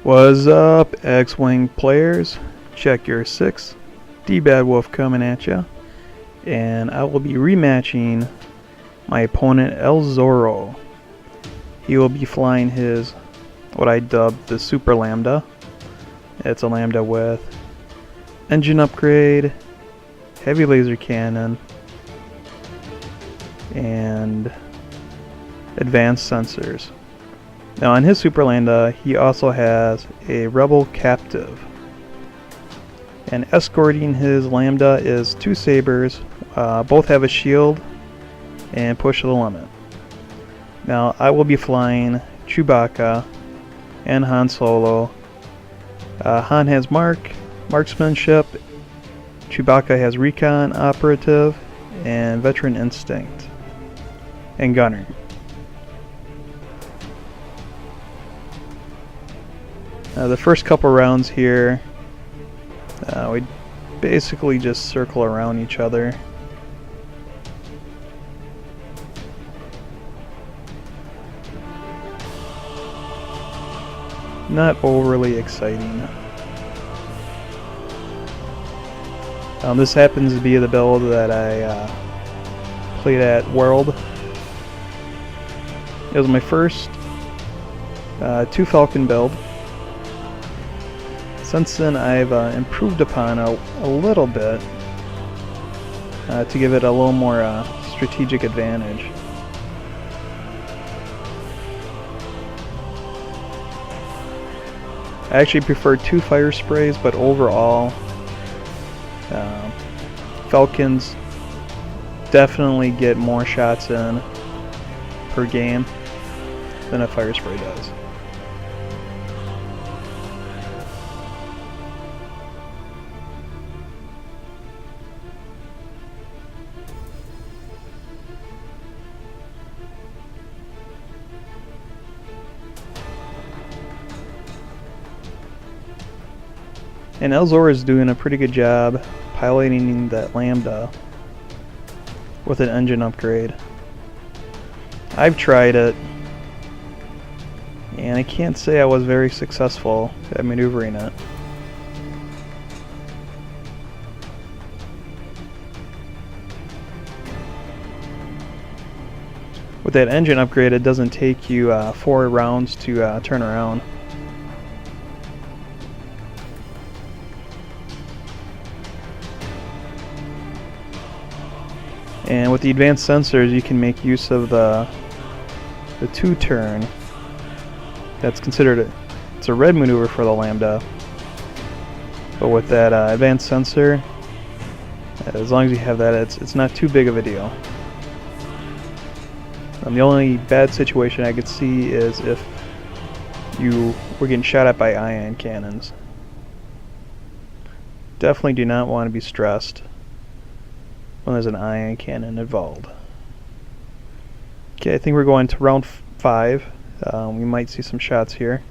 What's up, X-Wing players? Check your 6. D-Bad Wolf coming at ya. And I will be rematching my opponent El Zorro. He will be flying his, what I dubbed the Super Lambda. It's a Lambda with engine upgrade, heavy laser cannon, and advanced sensors. Now on his Super Lambda, he also has a Rebel Captive. And escorting his Lambda is 2 Sabers. Both have a shield and push to the limit. Now I will be flying Chewbacca and Han Solo. Han has marksmanship, Chewbacca has recon, operative, and veteran instinct, and gunner. The first couple rounds here, we basically just circle around each other. Not overly exciting. This happens to be the build that I played at World. It was my first 2 Falcon build. Since then I've improved upon a little bit to give it a little more strategic advantage. I actually prefer 2 fire sprays, but overall Falcons definitely get more shots in per game than a fire spray does. And El Zorro is doing a pretty good job piloting that Lambda with an engine upgrade. I've tried it, and I can't say I was very successful at maneuvering it. With that engine upgrade, it doesn't take you 4 rounds to turn around. And with the advanced sensors, you can make use of the 2-turn. That's considered it's a red maneuver for the Lambda. But with that advanced sensor, as long as you have that, it's not too big of a deal. The only bad situation I could see is if you were getting shot at by ion cannons. Definitely do not want to be stressed when there's an ion cannon involved. Okay, I think we're going to round 5. We might see some shots here.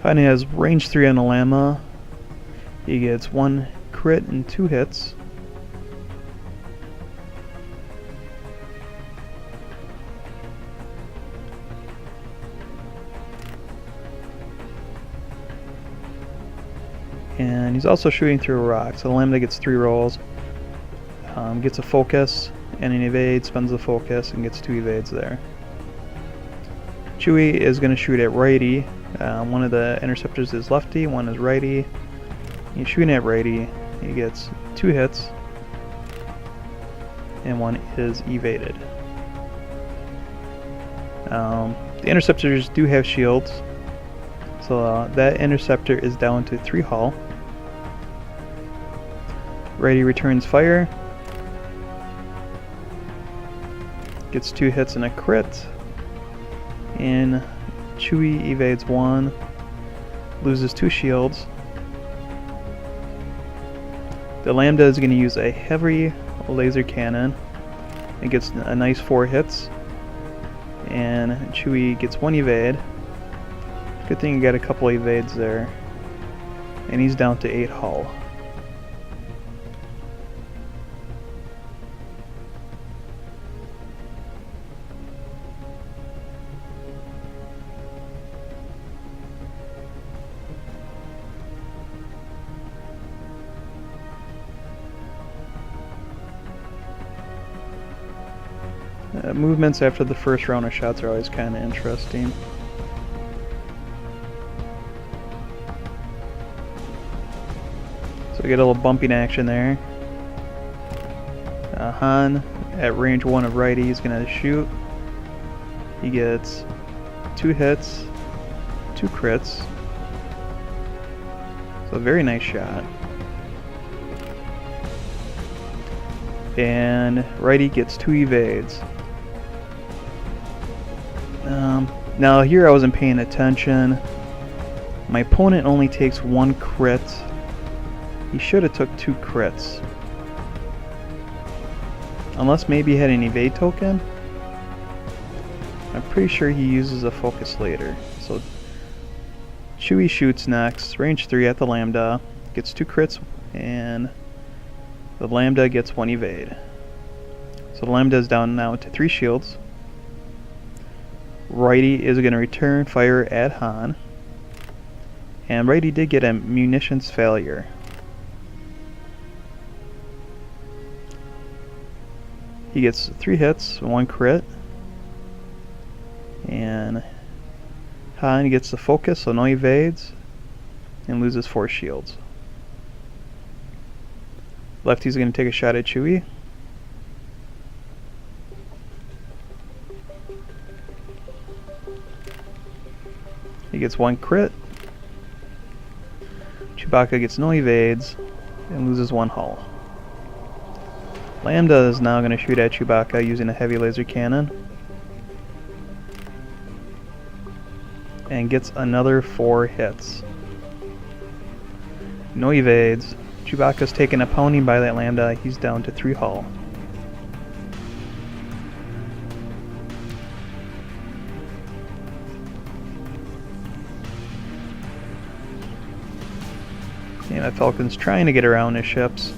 Han has range 3 on the Llama. He gets 1 crit and 2 hits. And he's also shooting through a rock, so the Lambda gets 3 rolls. Gets a focus and an evade, spends the focus, and gets 2 evades there. Chewie is going to shoot at righty. One of the interceptors is lefty, one is righty. He's shooting at righty. He gets 2 hits, and 1 is evaded. The interceptors do have shields, so that interceptor is down to 3 hull. Righty returns fire. gets 2 hits and a crit. And Chewie evades 1, loses 2 shields. The Lambda is going to use a heavy laser cannon. It gets a nice 4 hits. And Chewie gets 1 evade. Good thing you got a couple evades there. And he's down to 8 hull. Movements after the first round of shots are always kind of interesting. So we get a little bumping action there. Han at range 1 of righty is going to shoot. He gets 2 hits, 2 crits. So a very nice shot. And righty gets 2 evades. Now here I wasn't paying attention. My opponent only takes 1 crit. He should have took 2 crits. Unless maybe he had an evade token. I'm pretty sure he uses a focus later. So Chewie shoots next, range 3 at the Lambda, gets 2 crits, and the Lambda gets 1 evade. So the Lambda is down now to 3 shields. Righty is going to return fire at Han. And righty did get a munitions failure. He gets 3 hits, 1 crit. And Han gets the focus, so no evades. And loses 4 shields. Lefty's going to take a shot at Chewie. He gets 1 crit. Chewbacca gets no evades and loses 1 hull. Lambda is now going to shoot at Chewbacca using a heavy laser cannon. And gets another 4 hits. No evades. Chewbacca's taking a pounding by that Lambda. He's down to 3 hull. And that Falcon's trying to get around his ships.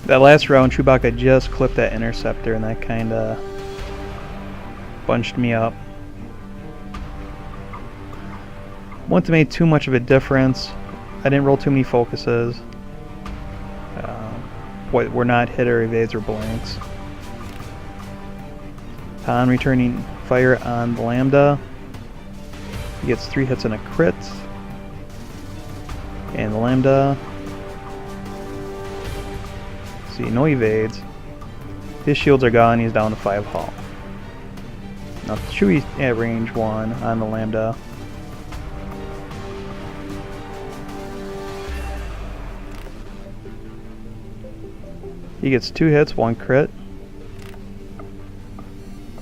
That last round, Chewbacca just clipped that interceptor, and that kinda bunched me up. Wouldn't have made too much of a difference. I didn't roll too many focuses. What were not hit or evades or blanks. Han returning fire on the Lambda. He gets 3 hits and a crit. And the Lambda, see, no evades. His shields are gone, he's down to 5 hull. Now Chewie at range 1 on the Lambda. He gets 2 hits, 1 crit.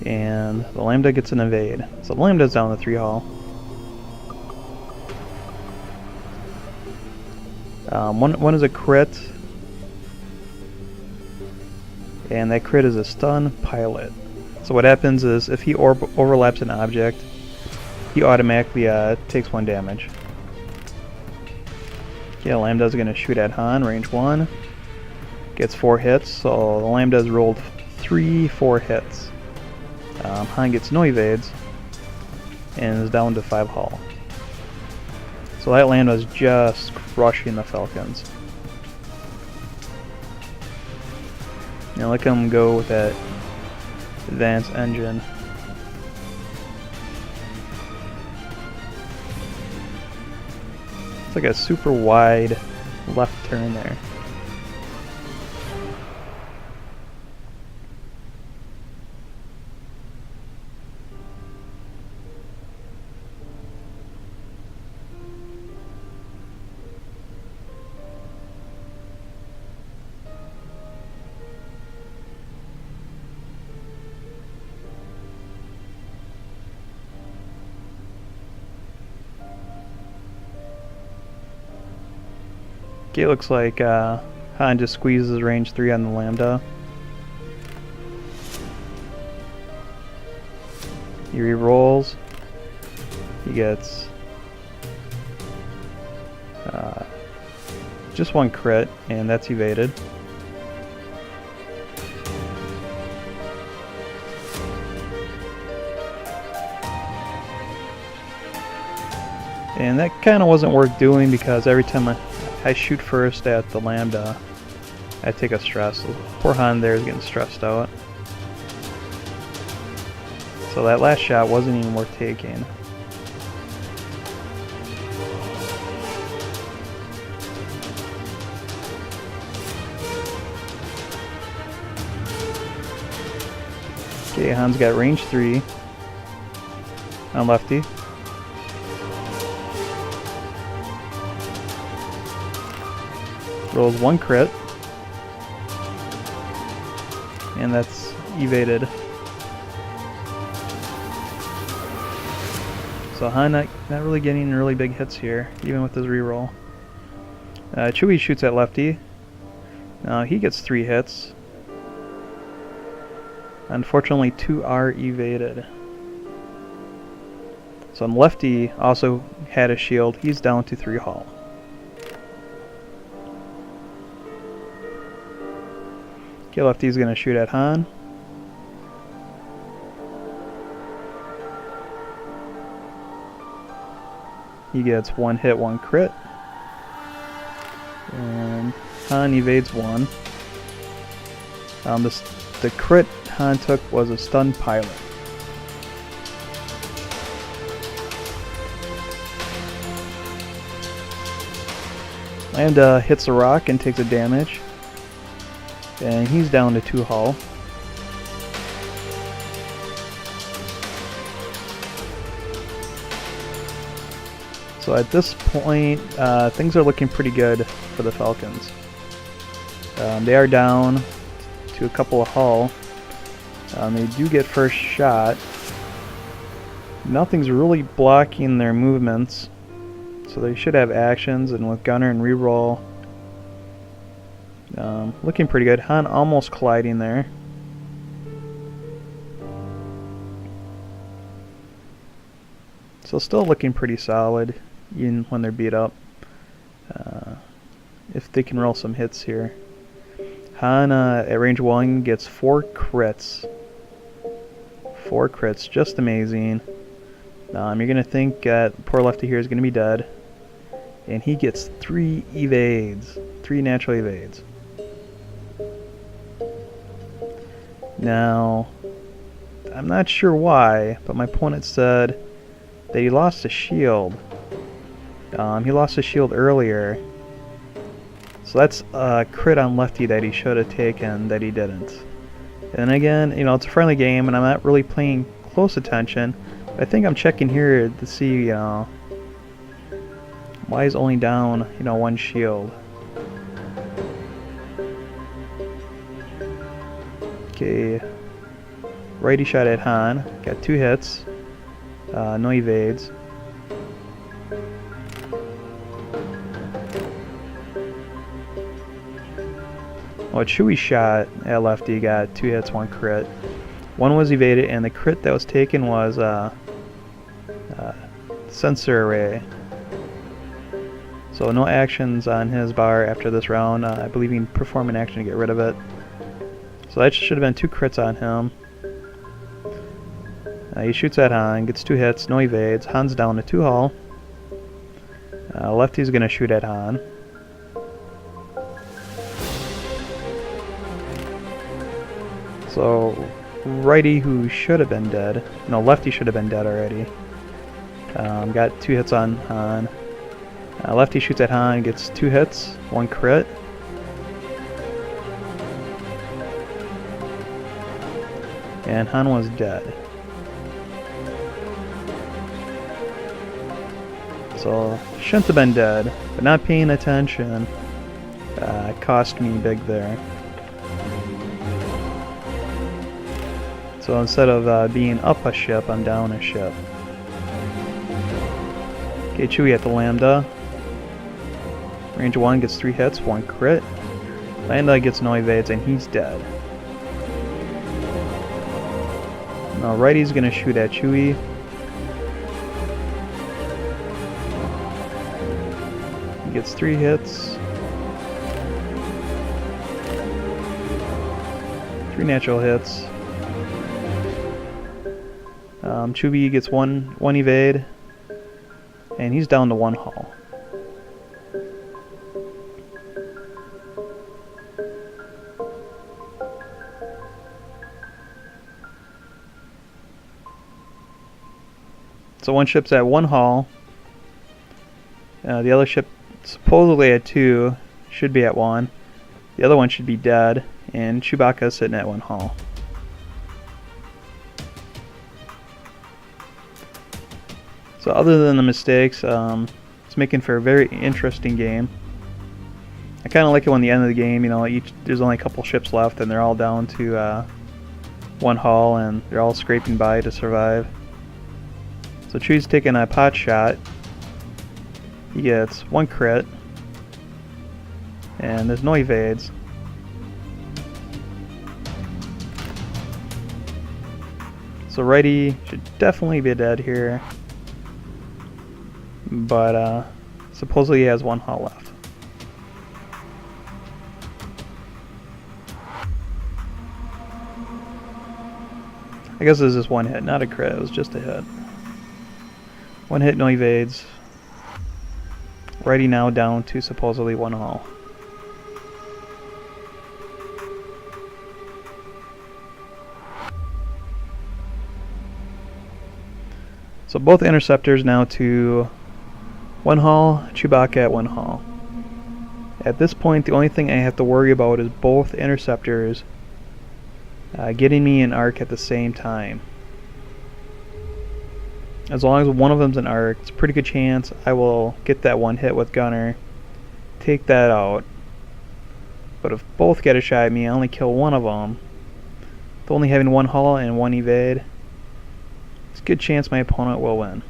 And the Lambda gets an evade. So the Lambda's down to 3 hull. One is a crit. And that crit is a stun pilot. So what happens is if he overlaps an object, he automatically takes 1 damage. Yeah, Lambda's going to shoot at Han, range 1. Gets 4 hits, so the Lambda's rolled 4 hits. Han gets no evades and is down to 5 hull. So that Lambda's just crushing the Falcons. Now look at him go with that advanced engine. It's like a super wide left turn there. Okay, looks like Han just squeezes range 3 on the Lambda. He re-rolls. He gets just one crit, and that's evaded. And that kind of wasn't worth doing because every time I shoot first at the Lambda, I take a stress. So poor Han there is getting stressed out. So that last shot wasn't even worth taking. Okay, Han's got range 3 on lefty. Rolls 1 crit. And that's evaded. So Han not really getting really big hits here, even with his reroll. Chewie shoots at lefty. He gets 3 hits. Unfortunately, 2 are evaded. So lefty also had a shield. He's down to 3 hull. Okay, lefty's gonna shoot at Han. He gets 1 hit, 1 crit. And Han evades 1. The crit Han took was a stunned pilot. Lambda hits the rock and takes a damage. And he's down to 2 hull. So at this point, things are looking pretty good for the Falcons. They are down to a couple of hull. They do get first shot. Nothing's really blocking their movements, so they should have actions, and with Gunner and reroll, looking pretty good. Han almost colliding there. So still looking pretty solid, even when they're beat up. If they can roll some hits here. Han at range 1 gets 4 crits. 4 crits, just amazing. You're going to think poor lefty here is going to be dead. And he gets 3 evades. 3 natural evades. Now, I'm not sure why, but my opponent said that he lost a shield. He lost a shield earlier. So that's a crit on lefty that he should have taken that he didn't. And again, it's a friendly game and I'm not really paying close attention. I think I'm checking here to see, why he's only down, 1 shield. Okay, righty shot at Han, got 2 hits, no evades. Well, Chewie shot at lefty, got 2 hits, 1 crit. 1 was evaded, and the crit that was taken was sensor array. So no actions on his bar after this round. I believe he can perform an action to get rid of it. So that should have been 2 crits on him. He shoots at Han, gets 2 hits, no evades. Han's down to 2 hull. Lefty's going to shoot at Han. So righty, who should have been dead, lefty should have been dead already. Got 2 hits on Han. Lefty shoots at Han, gets 2 hits, 1 crit. And Han was dead. So shouldn't have been dead, but not paying attention cost me big there. So instead of being up a ship, I'm down a ship. Okay, Chewie at the Lambda. Range 1 gets 3 hits, 1 crit. Landa gets no evades, and he's dead. Now Righty's gonna shoot at Chewie. He gets 3 hits. 3 natural hits. Chewie gets one evade, and he's down to 1 hull. So one ship's at 1 hull. The other ship, supposedly at 2, should be at 1. The other one should be dead, and Chewbacca's sitting at 1 hull. So other than the mistakes, it's making for a very interesting game. I kind of like it when the end of the game, you know, there's only a couple ships left and they're all down to 1 hull and they're all scraping by to survive. So Chewie's taking a pot shot. He gets 1 crit. And there's no evades. So Righty should definitely be dead here. But supposedly he has 1 hull left. I guess it was just 1 hit, not a crit, it was just a hit. 1 hit, no evades. Righty now down to supposedly 1 hull. So both interceptors now to 1 hull, Chewbacca at 1 hull. At this point, the only thing I have to worry about is both interceptors getting me an arc at the same time. As long as one of them's an arc, it's a pretty good chance I will get that 1 hit with Gunner, take that out. But if both get a shot at me, I only kill one of them. With only having 1 hull and 1 evade, it's a good chance my opponent will win.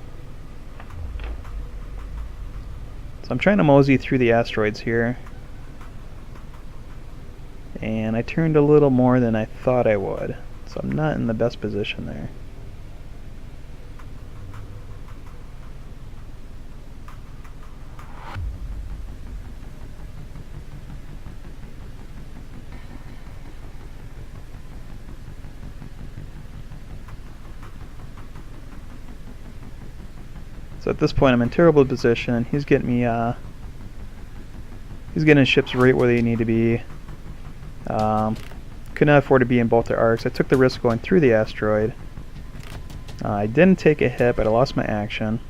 So I'm trying to mosey through the asteroids here. And I turned a little more than I thought I would. So I'm not in the best position there. So at this point I'm in terrible position. He's getting me he's getting his ships right where they need to be. Could not afford to be in both their arcs. I took the risk going through the asteroid. I didn't take a hit, but I lost my action.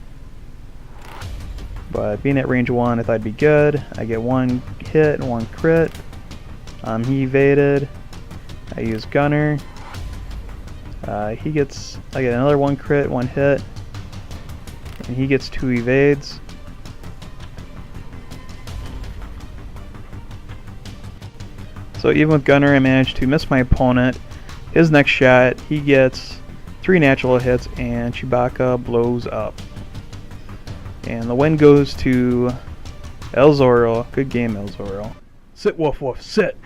But being at range 1, I thought it'd be good. I get 1 hit and 1 crit. He evaded. I use Gunner. I get another 1 crit, 1 hit. And he gets 2 evades. So even with Gunner, I managed to miss my opponent. His next shot, he gets 3 natural hits, and Chewbacca blows up. And the win goes to El Zorro. Good game, El Zorro. Sit, woof, woof, sit.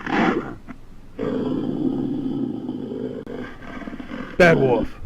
Bad wolf.